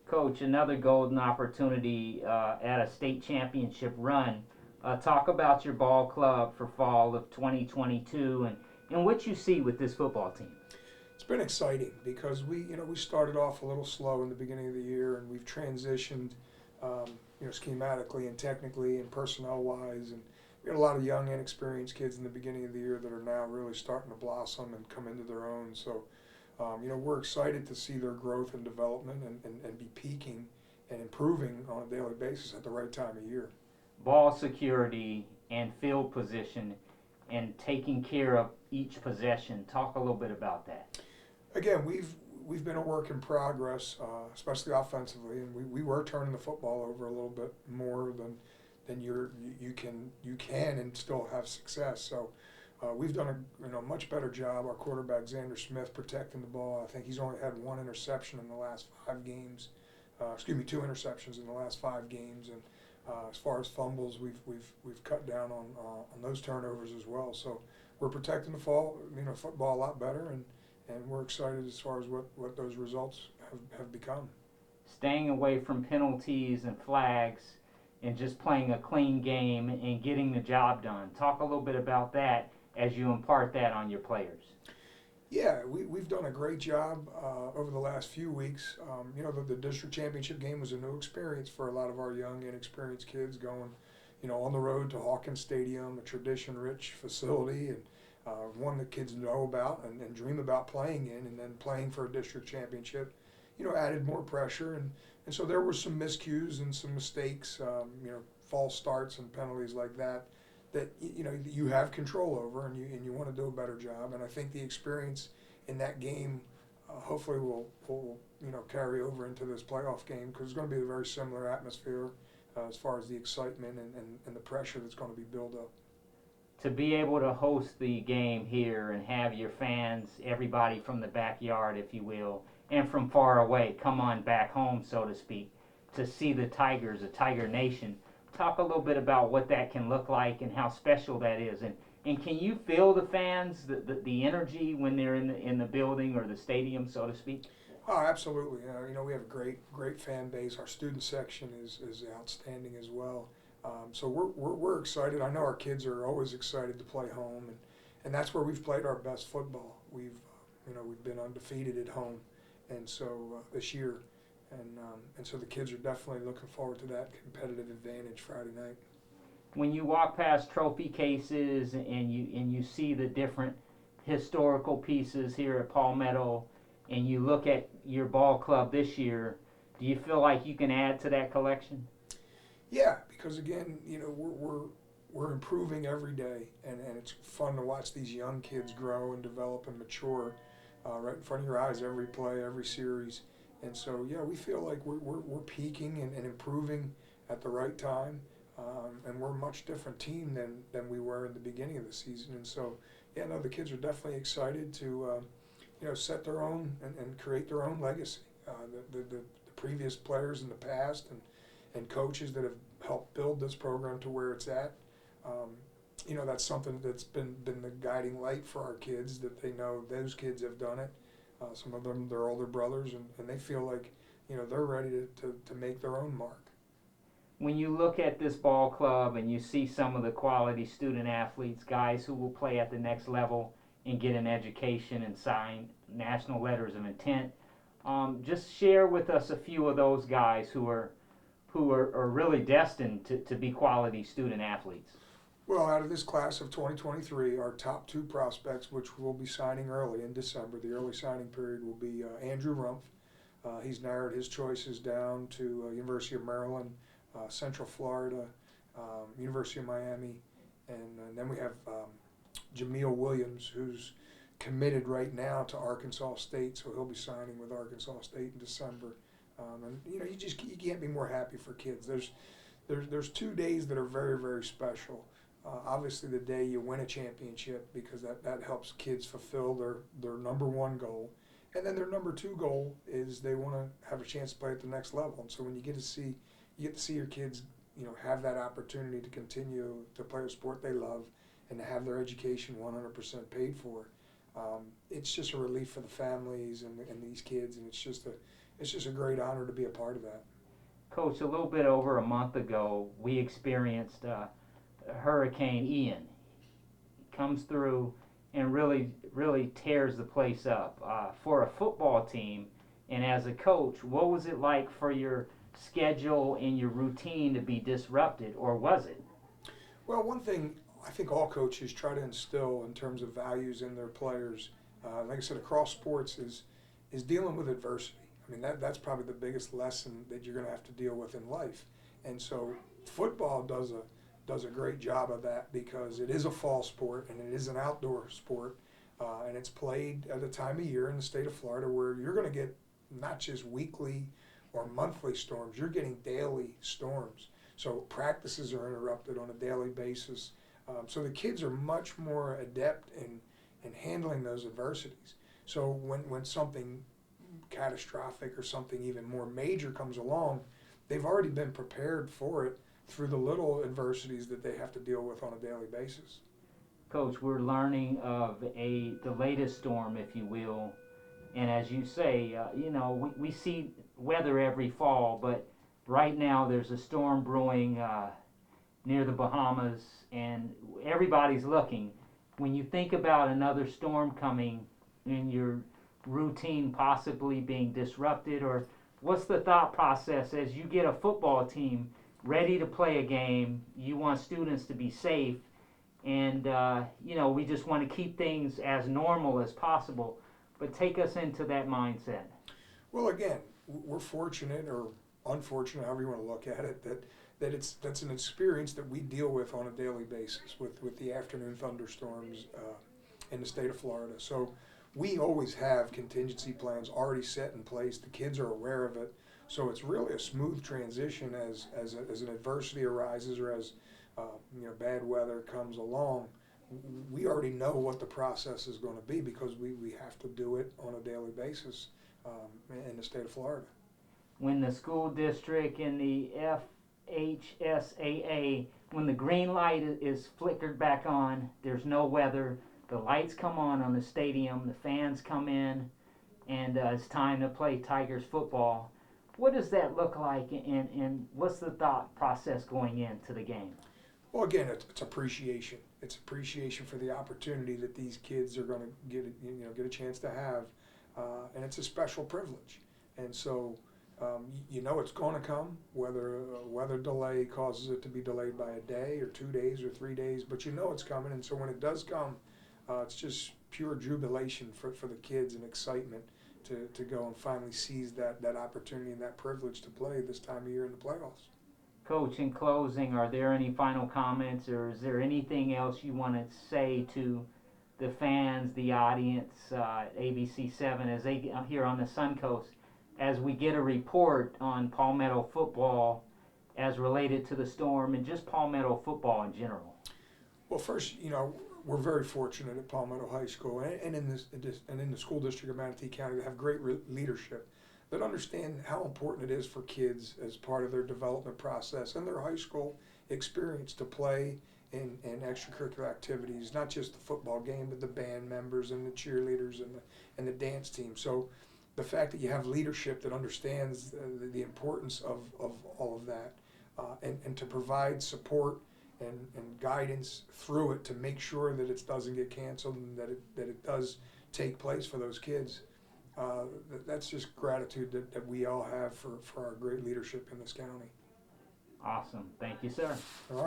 Coach, another golden opportunity at a state championship run. Talk about your ball club for fall of 2022 and what you see with this football team. It's been exciting because we started off a little slow in the beginning of the year, and we've transitioned, schematically and technically and personnel wise, and we had a lot of young, inexperienced kids in the beginning of the year that are now really starting to blossom and come into their own. So, we're excited to see their growth and development and be peaking and improving on a daily basis at the right time of year. Ball security and field position and taking care of each possession. Talk a little bit about that. Again, we've been a work in progress, especially offensively, and we were turning the football over a little bit more than you can and still have success. So we've done a much better job. Our quarterback Xander Smith protecting the ball. I think he's only had one interception in the last 5 games. Two interceptions in the last 5 games, and as far as fumbles, we've cut down on those turnovers as well. So we're protecting the football a lot better, and we're excited as far as what those results have become. Staying away from penalties and flags and just playing a clean game and getting the job done. Talk a little bit about that as you impart that on your players. Yeah, we've done a great job over the last few weeks. The district championship game was a new experience for a lot of our young, inexperienced kids going, on the road to Hawkins Stadium, a tradition-rich facility, and one that kids know about and dream about playing in, and then playing for a district championship, added more pressure, and so there were some miscues and some mistakes, false starts and penalties like that you have control over, and you want to do a better job. And I think the experience in that game hopefully will carry over into this playoff game, because it's going to be a very similar atmosphere as far as the excitement and the pressure that's going to be built up. To be able to host the game here and have your fans, everybody from the backyard, if you will, and from far away, come on back home, so to speak, to see the Tigers, a Tiger Nation. Talk a little bit about what that can look like and how special that is. And can you feel the fans, the energy when they're in the building or the stadium, so to speak? Oh, absolutely. We have a great fan base. Our student section is outstanding as well. So we're excited. I know our kids are always excited to play home, and that's where we've played our best football. We've been undefeated at home, and so this year, and so the kids are definitely looking forward to that competitive advantage Friday night. When you walk past trophy cases and you see the different historical pieces here at Palmetto, and you look at your ball club this year, do you feel like you can add to that collection? Yeah, because again, we're improving every day, and it's fun to watch these young kids grow and develop and mature right in front of your eyes, every play, every series. And so, yeah, we feel like we're peaking and improving at the right time, and we're a much different team than we were in the beginning of the season. And so, yeah, no, the kids are definitely excited to set their own and create their own legacy. The previous players in the past and coaches that have helped build this program to where it's at. That's something that's been the guiding light for our kids, that they know those kids have done it. Some of them, their older brothers, and they feel like, they're ready to make their own mark. When you look at this ball club and you see some of the quality student athletes, guys who will play at the next level and get an education and sign national letters of intent, just share with us a few of those guys who are really destined to be quality student athletes. Well, out of this class of 2023, our top 2 prospects, which we'll be signing early in December, the early signing period will be Andrew Rumpf. He's narrowed his choices down to University of Maryland, Central Florida, University of Miami, and then we have Jameel Williams, who's committed right now to Arkansas State, so he'll be signing with Arkansas State in December. And you can't be more happy for kids. There's 2 days that are very, very special. Obviously, the day you win a championship, because that helps kids fulfill their number 1 goal, and then their number 2 goal is they want to have a chance to play at the next level. And so when you get to see your kids, have that opportunity to continue to play a sport they love and to have their education 100% paid for, it's just a relief for the families and these kids, and it's just a great honor to be a part of that. Coach, a little bit over a month ago, we experienced Hurricane Ian. Comes through and really tears the place up. For a football team and as a coach, what was it like for your schedule and your routine to be disrupted, or was it? Well, one thing I think all coaches try to instill in terms of values in their players, like I said, across sports, is dealing with adversity. I mean, that's probably the biggest lesson that you're going to have to deal with in life. And so football does a great job of that because it is a fall sport and it is an outdoor sport, and it's played at a time of year in the state of Florida where you're going to get not just weekly or monthly storms, you're getting daily storms. So practices are interrupted on a daily basis. So the kids are much more adept in handling those adversities. So when something catastrophic or something even more major comes along, they've already been prepared for it through the little adversities that they have to deal with on a daily basis. Coach, we're learning of the latest storm, if you will, and as you say, we see weather every fall, but right now there's a storm brewing near the Bahamas, and everybody's looking. When you think about another storm coming and your routine possibly being disrupted, or what's the thought process as you get a football team ready to play a game, you want students to be safe, and we just want to keep things as normal as possible, but take us into that mindset. Well, again, we're fortunate or unfortunate, however you want to look at it, that's an experience that we deal with on a daily basis with the afternoon thunderstorms in the state of Florida. So we always have contingency plans already set in place. The kids are aware of it. So it's really a smooth transition as an adversity arises or as bad weather comes along. We already know what the process is going to be because we have to do it on a daily basis in the state of Florida. When the school district and the FHSAA, when the green light is flickered back on, there's no weather, the lights come on the stadium, the fans come in, and it's time to play Tigers football. What does that look like, and what's the thought process going into the game? Well, again, it's appreciation. It's appreciation for the opportunity that these kids are going to get a chance to have, and it's a special privilege. And so, it's going to come, whether a weather delay causes it to be delayed by a day or 2 days or 3 days, but it's coming. And so when it does come, it's just pure jubilation for the kids and excitement to go and finally seize that opportunity and that privilege to play this time of year in the playoffs. Coach, in closing, are there any final comments, or is there anything else you want to say to the fans, the audience, ABC7, as they here on the Suncoast, as we get a report on Palmetto football as related to the storm and just Palmetto football in general? Well, first, we're very fortunate at Palmetto High School and in the school district of Manatee County to have great leadership that understand how important it is for kids as part of their development process and their high school experience to play in extracurricular activities, not just the football game, but the band members and the cheerleaders and the dance team. So the fact that you have leadership that understands the importance of all of that and to provide support and guidance through it to make sure that it doesn't get canceled and that it does take place for those kids. That's just gratitude that we all have for our great leadership in this county. Awesome. Thank you, sir. All right.